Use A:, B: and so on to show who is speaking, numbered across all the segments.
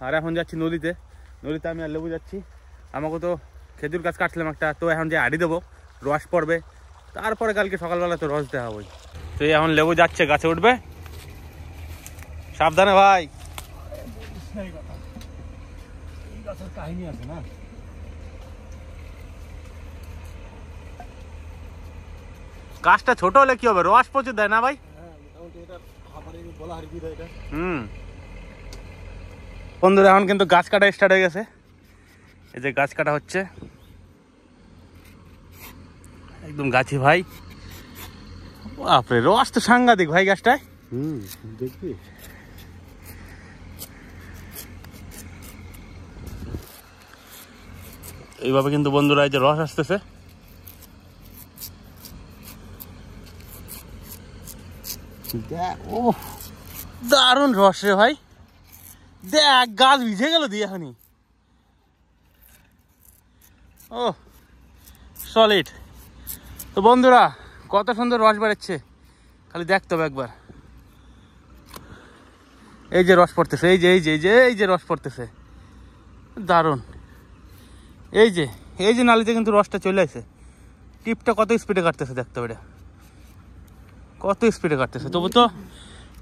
A: আর এখন যাচ্ছি নদীতে। নদীতে আমি আর লেবু যাচ্ছি। আমাকে তো খেজুর গাছ কাটছিলাম একটা, তো এখন যে আড়ি দেবো, রস পড়বে, তারপরে কালকে সকালবেলা তো রস দেওয়া হই। তো এখন লেবু যাচ্ছে, গাছে উঠবে, সাবধানে ভাই।
B: কাহিনী আছে না,
A: গাছটা ছোট হলে কি হবে, রস প্রচুর দেয় না ভাই? বন্ধুরা এখন কিন্তু গাছ কাটা স্টার্ট হয়ে গেছে। এই যে গাছ কাটা হচ্ছে, একদম গাছি ভাই। বাপরে, রস তো সাংঘাতিক ভাই গাছটায়।
B: দেখবি
A: এইভাবে কিন্তু বন্ধুরা এই যে রস আসতেছে। ও দারুণ রস রে ভাই, দেখ গাছ ভিজে গেল দিয়ে এখনই। ও সলিড। তো বন্ধুরা কত সুন্দর রস বেরোচ্ছে, খালি দেখতে হবে একবার। এই যে রস পড়তেছে, এই যে এই যে এই যে এই যে রস পড়তেছে, দারুণ। এই যে এই যে নালিতে কিন্তু রসটা চলে আসে। টিপটা কত স্পিডে কাটতেছে দেখতে হবে, কত স্পিডে কাটতেছে। তবু তো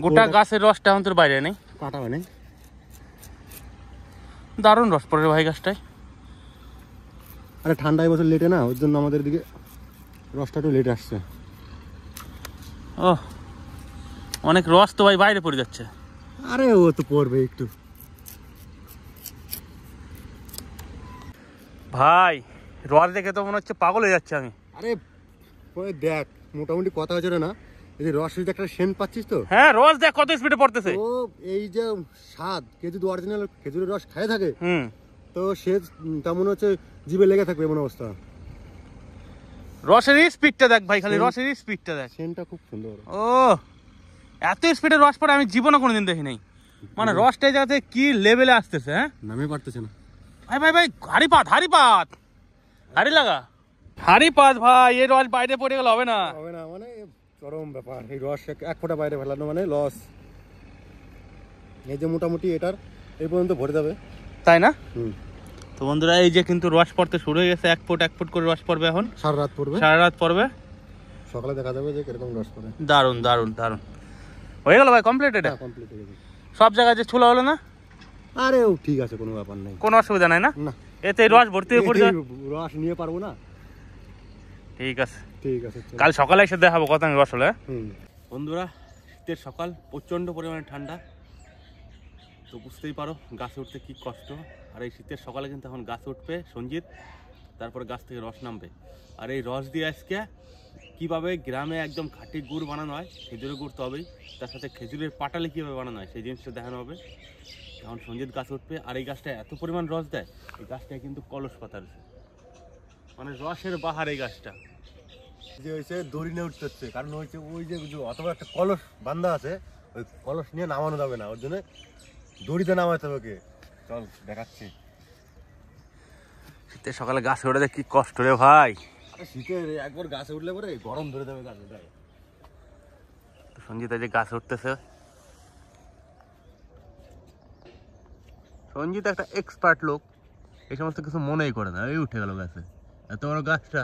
A: গোটা গাছের রসটা এখন তোর বাইরে নেই,
B: কাটা মানে
A: দারুণ রস পড়ে ভাই গাছটায়।
B: আরে ঠান্ডা এবছর লেটে না, ওর জন্য আমাদের দিকে রসটা একটু লেট আসছে।
A: ও অনেক রস তো ভাই বাইরে পড়ে যাচ্ছে।
B: আরে ও তো পড়বে একটু
A: ভাই, রস দেখে তো মনে হচ্ছে পাগল হয়ে যাচ্ছে আমি।
B: আরে দেখ মোটামুটি কথা হচ্ছে না, এই যে রস একটা সেন্ট পাচ্ছিস তো।
A: হ্যাঁ রস দেখ কত স্পিডে পড়তেছে।
B: ও এই যে স্বাদ, কেউ যদি অরিজিনাল খেজুরের রস খায় থাকে তো সে তেমন হচ্ছে জিভে লেগে থাকবে এমন অবস্থা।
A: রসের স্পিডটা দেখ ভাই, খালি রসের স্পিডটা দেখ,
B: সেন্টটা খুব সুন্দর।
A: ও এত স্পিডে রস পড়ে আমি জীবনে কোনোদিন দেখি নাই। মানে রসটা যাতে কি লেভেলে আসতেছে, হ্যাঁ
B: নামে পারতেছে না
A: ভাই। ভাই ভাই হাড়ি পাত, হাড়ি পাত, হাড়ি লাগা, হাড়ি পাত ভাই। এই রস বাইরে পড়ে গেলে হবে না,
B: হবে না, মানে চরম ব্যাপার। এই রস এক ফোঁটা বাইরে ফেলানো মানে লস। এই যে মোটামুটি এটার এই পর্যন্ত ভরে যাবে,
A: তাই না? তো বন্ধুরা এই যে কিন্তু রস পড়তে শুরু হয়ে গেছে, এক ফুট করে রস পড়বে এখন।
B: সারা রাত পড়বে,
A: সারা রাত পড়বে,
B: সকালে দেখা যাবে যে কিরকম রস পড়ে।
A: দারুন দারুন দারুন। হয়ে গেল ভাই কমপ্লিট, এটা
B: কমপ্লিট হয়ে গেছে।
A: সব জায়গায় যে ছোলা হলো না?
B: আরে ঠিক আছে, কোনো ব্যাপার নাই,
A: কোনো অসুবিধা নাই না? এতে রস ভর্তি হয়ে পড়ে,
B: রস নিয়ে পারবো না।
A: ঠিক আছে
B: ঠিক আছে,
A: কাল সকালে এসে দেখাবো কত রস হলে। বন্ধুরা শীতের সকাল, প্রচন্ড পরিমাণে ঠান্ডা, তো বুঝতেই পারো গাছে উঠতে কি কষ্ট। আর এই শীতের সকালে কিন্তু এখন গাছে উঠবে সঞ্জিত, তারপরে গাছ থেকে রস নামবে। আর এই রস দিয়ে আজকে কীভাবে গ্রামে একদম খাঁটি গুড় বানানো হয়, খেজুরের গুড় তো হবেই, তার সাথে খেজুরের পাটালি কীভাবে বানানো হয় সেই জিনিসটা দেখানো হবে। এখন সঞ্জিত গাছ উঠবে। আর এই গাছটা এত পরিমাণ রস দেয়, এই গাছটায় কিন্তু কলস পাতা রয়েছে, মানে রসের বাহার এই গাছটা।
B: যে হয়েছে দড়ি নিয়ে উঠতে হচ্ছে, কারণ হচ্ছে ওই যে অথবা একটা কলস বান্ধা আছে, ওই কলস নিয়ে নামানো যাবে না, ওর জন্য দড়িতে নামাতে হবে। ওকে চল দেখাচ্ছি।
A: শীতের সকালে গাছে উঠে কি কষ্ট রে ভাই।
B: শীতে একবার গাছে উঠলে পরে গরম ধরে যাবে গাছে।
A: সঞ্জিত যে গাছে উঠতেছে, সঞ্জিত একটা এক্সপার্ট লোক, এই সমস্ত কিছু মনেই করে না। এই উঠে গেল গাছে, এত বড় গাছটা।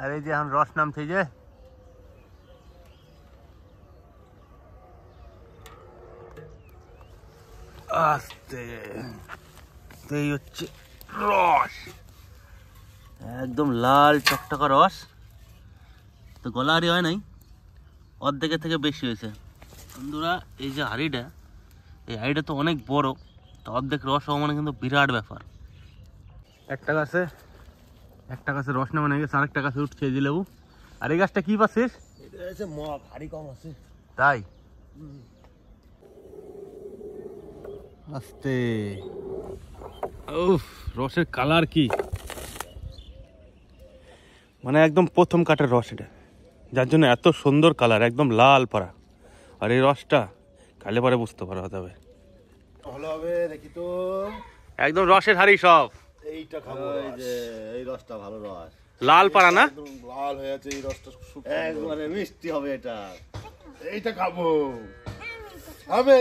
A: আর এই যে এখন রস নামছে, যে আস্তে এই হচ্ছে রস, একদম লাল টকটকা রস। তো গলা হাঁড়ি হয় নাই, অর্ধেকের থেকে বেশি হয়েছে। বন্ধুরা এই যে হাঁড়িটা, এই হাঁড়িটা তো অনেক বড়, তো অর্ধেক রস হওয়া মানে কিন্তু বিরাট ব্যাপার। একটা গাছে রস নামা নিয়ে গেছে, আরেকটা গাছে উঠছে এই যে লেবু। আর এই গাছটা কি পাচ্ছিস?
B: হাঁড়ি কম আছে
A: তাই আস্তে। উফ, রসের কালার কি, মানে একদম প্রথম কাটার রস এটা, যার জন্য এত সুন্দর কালার, একদম লাল পাড়া। আর এই রসটা খালে পরে বুঝতে পারা যাবে,
B: ভালো হবে। দেখি তো
A: একদম রসের হাড়ি সব।
B: এইটা খাবো, এই যে এই রসটা ভালো রস।
A: লাল পাড়া না?
C: একদম লাল হয়ে আছে এই রসটা, খুব
B: একবারে মিষ্টি হবে এটা।
C: এইটা খাবো,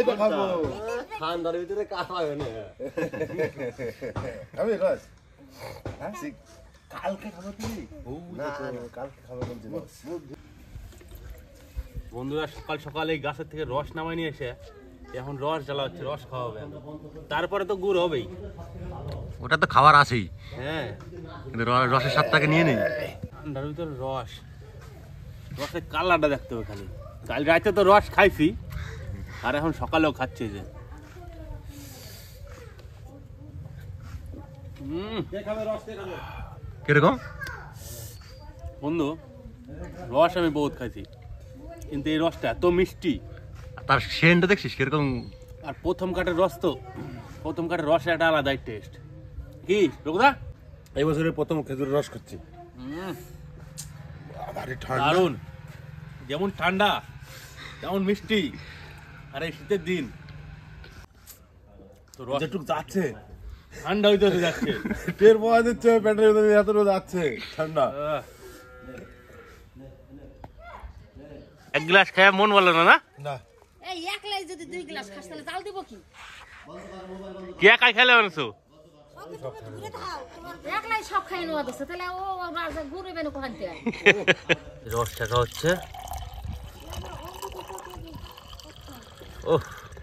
C: এটা খাবো।
B: ঠান্ডার ভিতরে কাঁপাবে না।
C: খাবি রস?
B: হ্যাঁ? কালকে খাবো তুমি? না, কালকে খাবো বলছি না।
A: বন্ধুরা সকাল সকাল এই গাছের থেকে রস নামাই নিয়ে এসে এখন রস জ্বালা হচ্ছে, রস খাওয়াবে। তারপরে তো গুড় হবেই।
B: ওটা তো খাবার আছেই,
A: হ্যাঁ,
B: কিন্তু রসের স্বাদটাকে নিয়ে নেই।
A: ঠান্ডার ভিতরে রস, রসের কালারটা দেখতে হবে খালি। কাল রাতে তো রস খাইছি, আর এখন সকালেও খাচ্ছি যে।
B: কিরকম
A: বন্ধু, রস আমি বহুত খাইছি, কিন্তু এই রসটা এত মিষ্টি।
B: তার সেন্টটা দেখছিস কিরকম?
A: আর প্রথম কাঠের রস তো, প্রথম কাঠের রসে একটা আলাদাই টেস্ট। কি রঘুদা?
C: এই বছরের প্রথম খেজুরের রস খাচ্ছি। ভারী ঠান্ডা,
A: দারুন, যেমন ঠান্ডা তেমন মিষ্টি। আর এই শীতের দিন তো রস
C: যেটুক যাচ্ছে
A: ঠান্ডা হইতে হতে যাচ্ছে।
C: টের পাওয়া যাচ্ছে পেটের ভিতরে এত রোদ যাচ্ছে ঠান্ডা।
A: এক গ্লাস খায় মন বললো না? না,
C: না,
D: এই একলাই যদি 2 গ্লাস খাস তাহলে জাল দিব কি?
A: কে একাই খেলে আনছো?
D: একলাই সব খাই নেওয়া দিচ্ছে, তাহলে ও রাজা ঘুরে বেনো কোহান থেকে।
A: রস টাকা হচ্ছে। ও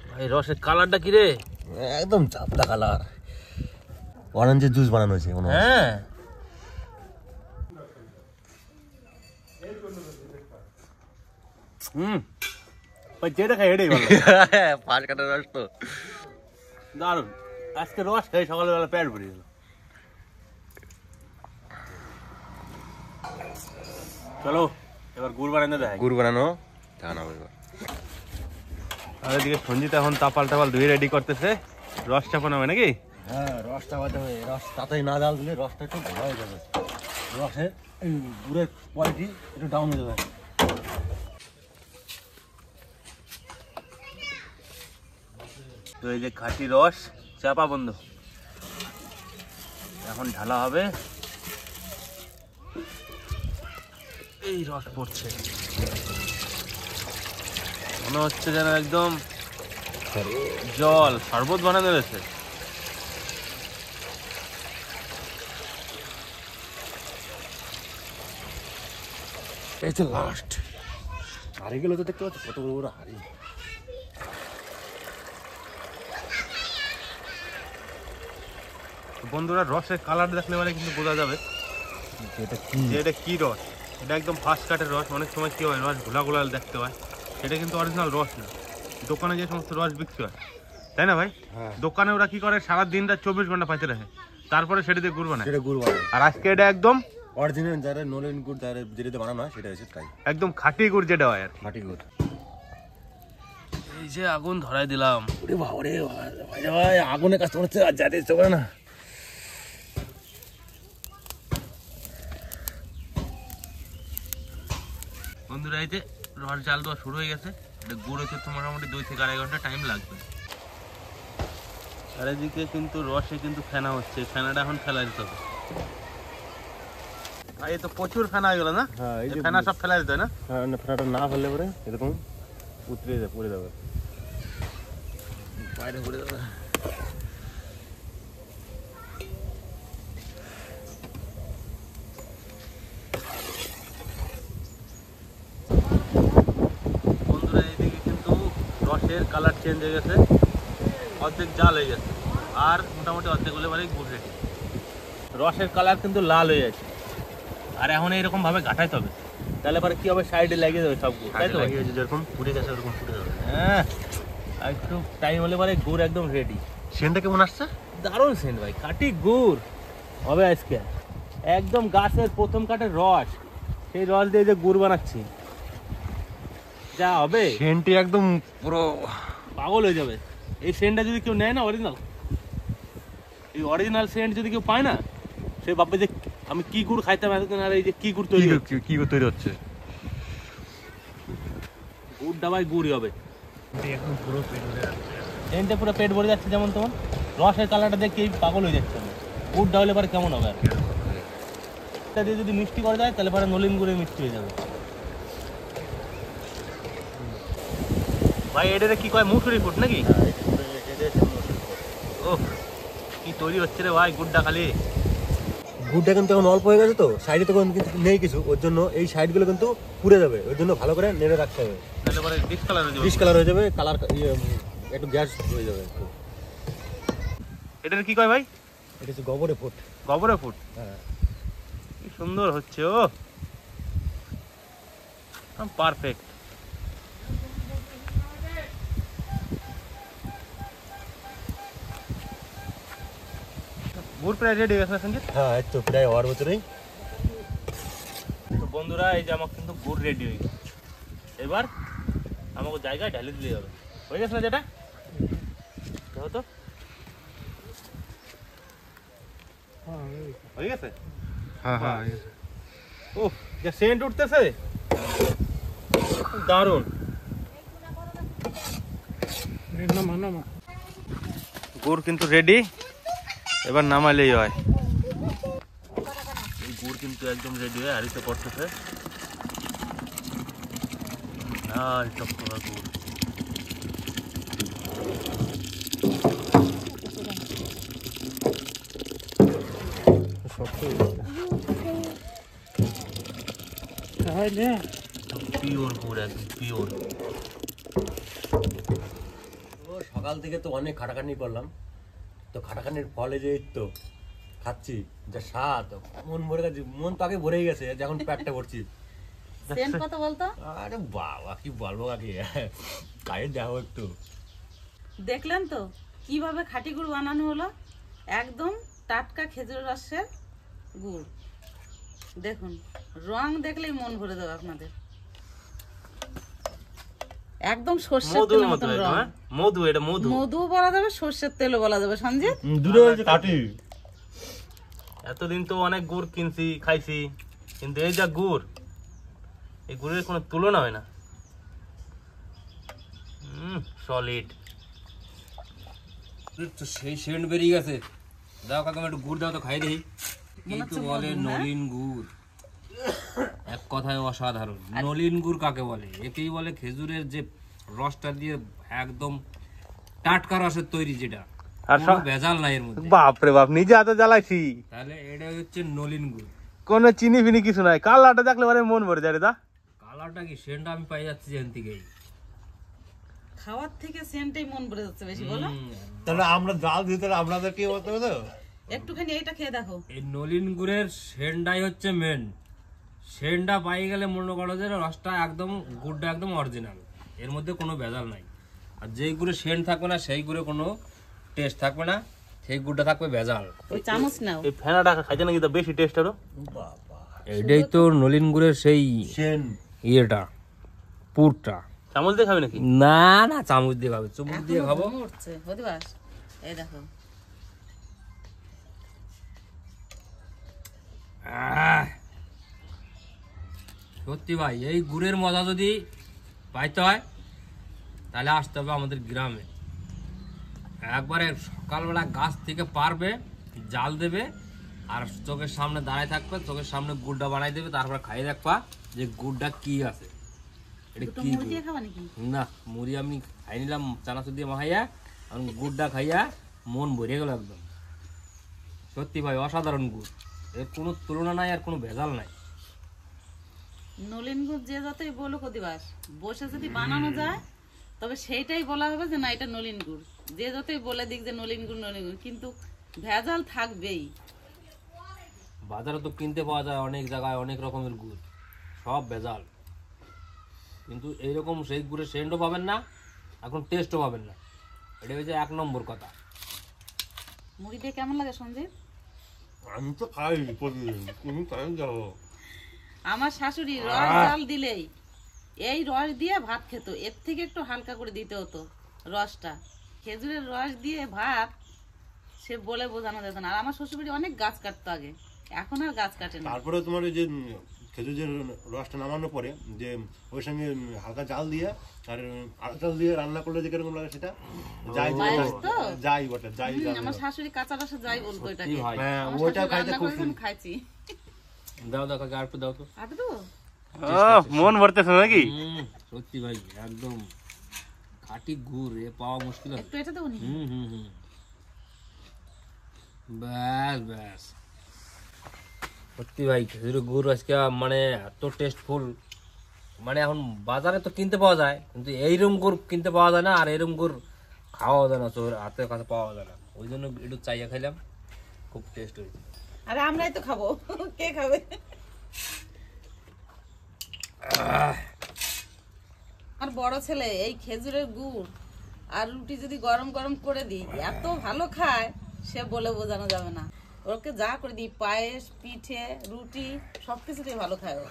A: ভাই, রসের কালারটা কি রে?
B: একদম চাপটা কালার, অরেঞ্জের জুস বানানো হয়েছে মনে হয়।
A: হ্যাঁ, ওই যেটা খাই এটাই ভালো।
B: পাঁচ কাটার রস তো
A: দারুন, আজকে রস খাই সকালবেলা পেট ভরে গেল। চলো এবার গুড় বানানো দেয়।
B: গুড় বানানো জানাবো এবার।
A: আর এদিকে সঞ্জিত এখন তাপাল টাপাল ধুয়ে রেডি করতেছে, রস চাপানো হবে নাকি?
B: হ্যাঁ, রসটা বাদে হবে। রস তাড়াতাড়ি না জাল দিলে রসটা একটু ভালো হয়ে যাবে, রসের এই গুড়ের কোয়ালিটি একটু ডাউন হয়ে যাবে।
A: তো এই যে খাঁটি রস চাপা বন্ধ, এখন ঢালা হবে। এই রস পড়ছে, মনে হচ্ছে যেন একদম জল শরবত বানানো রয়েছে।
C: এই তো লাস্ট। হারিয়ে তো দেখতে পাচ্ছ কত বড় বড় হাড়ি।
A: বন্ধুরা রসের কালার দেখলে মানে কিন্তু বোঝা যাবে যে এটা কি রস। এটা একদম ফার্স্ট কাটের রস। অনেক সময় কি হয়, রস ঘোলা ঘোলা দেখতে হয়, সেটা কিন্তু অরিজিনাল রস না। দোকানে যে সমস্ত রস বিক্রি হয়, তাই না ভাই? দোকানে ওরা কি করে, সারা দিনটা 24 ঘন্টা পাইতে রাখে, তারপরে সেটা দিয়ে গুড় বানায়।
B: সেটা গুড় বানায়।
A: আর আজকে এটা একদম
B: অরিজিনাল যারা নলেন গুড় যারা যেটা বানানো হয় সেটা হচ্ছে তাই,
A: একদম খাঁটি গুড় যেটা হয় আর কি।
B: মাটি গুড়।
A: এই যে আগুন ধরাই দিলাম।
B: ওরে বাবা রে ভাই, আগুনের কাজ হচ্ছে আর যাতে ইচ্ছে করে না।
A: বন্ধুরা এই যে রস জাল দেওয়া শুরু হয়ে গেছে। এটা গুড় হচ্ছে তো মোটামুটি 2 থেকে 2.5 ঘন্টা টাইম লাগবে। আর এদিকে কিন্তু রসে কিন্তু ফেনা হচ্ছে, ফেনাটা এখন ফেলা দিতে হবে। ভাই এই তো প্রচুর ফেনা হয়ে গেল না?
B: হ্যাঁ, এই যে
A: ফেনা সব ফেলা দিতে হয় না?
B: ফেনাটা না ফেললে পরে এরকম উতরে পড়ে যাবে, বাইরে পড়ে যাবে।
A: বন্ধুরা এইদিকে কিন্তু রসের কালার চেঞ্জ হয়ে গেছে, অর্ধেক জাল হয়ে গেছে, আর মোটামুটি অর্ধেক হলে মানে গুড় রেডি। রসের কালার কিন্তু লাল হয়ে গেছে, আর এখন এইরকম ভাবে ঘাটাইতে হবে, তাহলে পরে কি হবে, সাইডে লেগে যাবে সব গুড়, তাই তো?
B: যেরকম ফুটে গেছে ওরকম ফুটে যাবে।
A: হ্যাঁ, আর একটু টাইম হলে পরে গুড় একদম রেডি।
B: সেন্টটা কেমন আসছে?
A: দারুণ সেন্ট ভাই, খাঁটি গুড় হবে আজকে। একদম গাছের প্রথম কাঠের রস, সেই রস দিয়ে যে গুড় বানাচ্ছি, যা হবে
B: সেন্টটি একদম পুরো
A: পাগল হয়ে যাবে। এই সেন্টটা যদি কেউ নেয় না, অরিজিনাল, এই অরিজিনাল সেন্ট যদি কেউ পায় না, সে ভাববে যে আমি কি গুড় খাইতাম এতদিন, আর এই যে কি গুড় তৈরি হচ্ছে।
B: কি তৈরি হচ্ছে,
A: গুড়টা ভাই গুড়ই হবে। সেন্টে পুরো পেট ভরে যাচ্ছে, যেমন তোমার রসের কালারটা দেখে পাগল হয়ে যাচ্ছে। গুড়টা হলে পরে কেমন হবে আর কি? এটা দিয়ে যদি মিষ্টি করা যায় তাহলে পরে নলিন গুড়ে মিষ্টি হয়ে যাবে। ভাই এটা কি কয় মুসুরি ফুট নাকি? ও কি তৈরি হচ্ছে রে ভাই গুড়টা খালি।
B: গুড়টা কিন্তু এখন অল্প হয়ে গেছে তো, সাইডে তো কিন্তু নেই কিছু, ওর জন্য এই সাইডগুলো কিন্তু পুড়ে যাবে, ওর জন্য ভালো করে নেড়ে রাখতে হবে,
A: তাহলে পরে ডিসকালার হয়ে যাবে।
B: ডিসকালার হয়ে যাবে, কালার একটু গ্যাস হয়ে যাবে একটু।
A: এটার কি কয় ভাই?
B: এটা হচ্ছে গোবরে ফুট।
A: গোবরে ফুট?
B: হ্যাঁ,
A: কি সুন্দর হচ্ছে। ও পারফেক্ট। গুড় প্রায় রেডি হয়ে গেছে সঞ্জিত?
B: হ্যাঁ এই তো প্রায় হওয়ার ভিতরেই।
A: তো বন্ধুরা এই যে আমার কিন্তু গুড় রেডি হয়ে গেছে, এবার আমাকে জায়গায় ঢালি দিতে হবে। হয়ে গেছে না যেটা? দেখো তো হয়ে গেছে।
C: হ্যাঁ হ্যাঁ
A: ও যা সেন্ট উঠতেছে, দারুণ। গুড় কিন্তু রেডি, এবার নামাইলেই হয়। এই গুড় কিন্তু একদম রেডি হয়ে হাঁড়িতে পড়তেছে। লাল টকটকা গুড়। পিওর গুড়, একদম পিওর।
B: সকাল থেকে তো অনেক খাটাখাটনি করলাম, তো খাটাখাটনির ফলে যে এই তো খাচ্ছি, যা স্বাদ, মন ভরে গেছে, মন তো আগে ভরেই গেছে, যখন পেটটা ভরছি।
D: সেন্ট কত বলতো?
B: আরে বাবা কি বলবো কাকে, গায়ে যাও একটু।
E: দেখলেন তো কিভাবে খাঁটি গুড় বানানো হলো, একদম টাটকা খেজুর রসের গুড়। দেখুন রং দেখলেই মন ভরে দেবে আপনাদের, একদম সর্ষের তেলের মতন রং।
A: মধু, এটা মধু।
E: মধু বলা যাবে, সর্ষের তেলও বলা যাবে সঞ্জিত।
B: দূরে হয়েছে কাটি।
A: এতদিন তো অনেক গুড় কিনছি খাইছি, কিন্তু এই যা গুড়, এই গুড়ের কোনো তুলনা হয় না। সলিড।
F: তো সেই সেন্ট বেরিয়ে গেছে। দাও কাকা একটু গুড় দাও তো খাই দেখি। এই তো বলে নলিন গুড়, এক কথায় অসাধারণ। নলিন গুড় কাকে বলে? একেই বলে খেজুরের যে রসটা দিয়ে একদম টাটকা রসের তৈরি, যেটা
A: আর
F: কোনো ভেজাল নাই এর মধ্যে।
A: বাপরে বাপ, নিজে হাতে জ্বালাইছি।
F: তাহলে এটা হচ্ছে নলিন গুড়।
A: কোনো চিনি ফিনি কিছু নাই, কালারটা দেখলে পরে মন ভরে যায় রে দা।
F: কালারটা কি, সেন্টটা আমি পাই যাচ্ছি যেখান থেকেই।
E: খাওয়ার থেকে সেন্টেই মন ভরে যাচ্ছে বেশি, বলো?
B: তাহলে আমরা জাল দিতে আপনাদের কি বলতে হবে?
E: একটুখানি এইটা খেয়ে দেখো।
F: এই নলিন গুড়ের সেন্টটাই হচ্ছে মেন। সেন্টটা পাই গেলে মনে করো যে রসটা একদম, গুড়টা একদম অরিজিনাল, এর মধ্যে কোনো ভেজাল নাই। আর যেই গুড়ে সেন্ট থাকবে না সেই গুড়ে কোনো টেস্ট থাকবে না, সেই গুড়টা থাকবে ভেজাল।
E: ওই চামচ নাও।
A: এই ফেনাটা খাইতে নাকি তো বেশি টেস্ট আরো।
F: এটাই তো নলিন গুড়ের সেই
B: সেন
F: ইয়েটা, পুরটা।
A: চামচ দিয়ে খাবে নাকি?
F: না না, চামচ দিয়ে খাবে, চুমুক দিয়ে খাবো।
E: ঘুম উঠছে হদিবাস, এই দেখো।
F: আহ! সত্যি ভাই, এই গুড়ের মজা যদি পাইতে হয় তাহলে আসতে হবে আমাদের গ্রামে। একবারে সকালবেলা গাছ থেকে পারবে, জাল দেবে, আর চোখের সামনে দাঁড়ায় থাকবে, চোখের সামনে গুড়টা বানাই দেবে, তারপরে খাইয়ে দেখবা যে গুড়টা কি আছে, এটা
E: দুটো
F: কি
E: মুড়ি
F: গুড়।
E: দিয়ে খাবা নাকি?
F: না, মুড়ি আমি খাই নিলাম চানাচুর দিয়ে মাখাইয়া, আর গুড়টা খাইয়া মন ভরে গেল একদম। সত্যি ভাই অসাধারণ গুড়, এর কোনো তুলনা নাই, আর কোনো ভেজাল নাই।
E: নলিন গুড় যে যতই বলুক অধিবাস, বসে যদি বানানো যায় তবে সেইটাই বলা হবে যে না এটা নলিন গুড়। যে যতই বলে দিক যে নলিন গুড় নলিন গুড়, কিন্তু ভেজাল থাকবেই।
F: বাজারে তো কিনতে পাওয়া যায় অনেক জায়গায় অনেক রকমের গুড়, সব ভেজাল। কিন্তু এইরকম সেই গুড়ের সেন্টও পাবেন না, এখন টেস্টও পাবেন না। এটা হচ্ছে এক নম্বর কথা।
E: মুড়ি দিয়ে কেমন লাগে সঞ্জিত?
B: আমি তো খাই প্রতিদিন, তুমি টাইম যাবো।
E: আমার শাশুড়ি রস জাল দিলেই এই রস দিয়ে ভাত খেত, এর থেকে একটু হালকা করে দিতে হতো রসটা। খেজুরের রস দিয়ে ভাত সে বলে বোঝানো যেত না। আর আমার শ্বশুরবাড়ি অনেক গাছ কাটতো আগে, এখন আর গাছ কাটে না।
B: তারপরে তোমার ওই যে খেজুর যে রসটা নামানোর পরে যে ওই সঙ্গে হালকা জাল দিয়ে আর আড়া চাল দিয়ে রান্না করলে যে কিরকম লাগে সেটা যাই
E: পায়েস তো?
B: যাই বটে, যাই
E: আমার শাশুড়ি কাঁচা রসে যাই বলতো এটাকে।
F: ভাই
B: হ্যাঁ
E: আমার
B: ওইটা
E: শাশুড়ি
B: খাইতে
E: রান্না
B: খুব
E: করে আমি খাইছি।
F: দাও দাও কাকা, আর একটু দাও তো।
E: আদু
A: মন ভরতেছে নাকি?
F: সত্যি ভাই একদম খাঁটি গুড়, এ পাওয়া মুশকিল আছে।
E: একটু এটা দেবো নি?
F: ব্যাস ব্যাস, সত্যি ভাই খেজুরের গুড় আজকে মানে এত টেস্টফুল, মানে এখন বাজারে তো কিনতে পাওয়া যায়, কিন্তু এইরকম গুড় কিনতে পাওয়া যায় না, আর এরকম গুড় খাওয়া যায় না, চোখের হাতের কাছে পাওয়া যায় না। ওই জন্য একটু চাইয়া খাইলাম, খুব টেস্ট হয়েছে।
E: আরে আমরাই তো খাবো, কে খাবে? আমার বড় ছেলে এই খেজুরের গুড় আর রুটি যদি গরম গরম করে দিই, এত ভালো খায় সে বলে বোঝানো যাবে না। ওকে যা করে দিই, পায়েস, পিঠে, রুটি সবকিছুতেই ভালো খায় ও।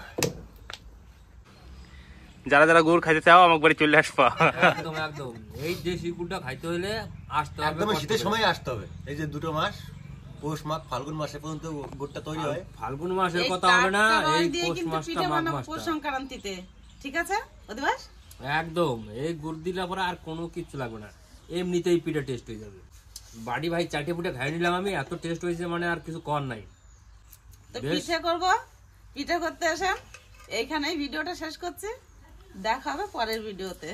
A: যারা যারা গুড় খাইতে চাও আমার বাড়ি চলে আসবা।
F: একদম একদম, এই দেশি গুড়টা খাইতে হইলে আসতে হবে,
B: একদম শীতের সময় আসতে হবে। এই যে 2 মাস, পৌষ মাঘ ফাল্গুন মাসে পর্যন্ত গুড়টা তৈরি হয়।
F: ফাল্গুন মাসের
E: এই
F: কথা হবে না,
E: টাটকা রস
F: এই
E: দিয়ে
F: পৌষ
E: কিন্তু
F: মাসটা,
E: পিঠে
F: মাঘ
E: বানাবো পৌষ
F: মাসটা
E: সংক্রান্তিতে, ঠিক আছে অধিবাস?
F: একদম। এই গুড় দিলে পরে আর কোনো কিছু লাগবে না, এমনিতেই পিঠে টেস্ট হয়ে যাবে। বাড়ি ভাই চাটে পুটে খাই নিলাম আমি, এত টেস্ট হয়েছে মানে আর কিছু কর নাই।
E: তো পিঠে করবো, পিঠে করতে আসেন। এইখানেই ভিডিওটা শেষ করছি, দেখা হবে পরের ভিডিওতে।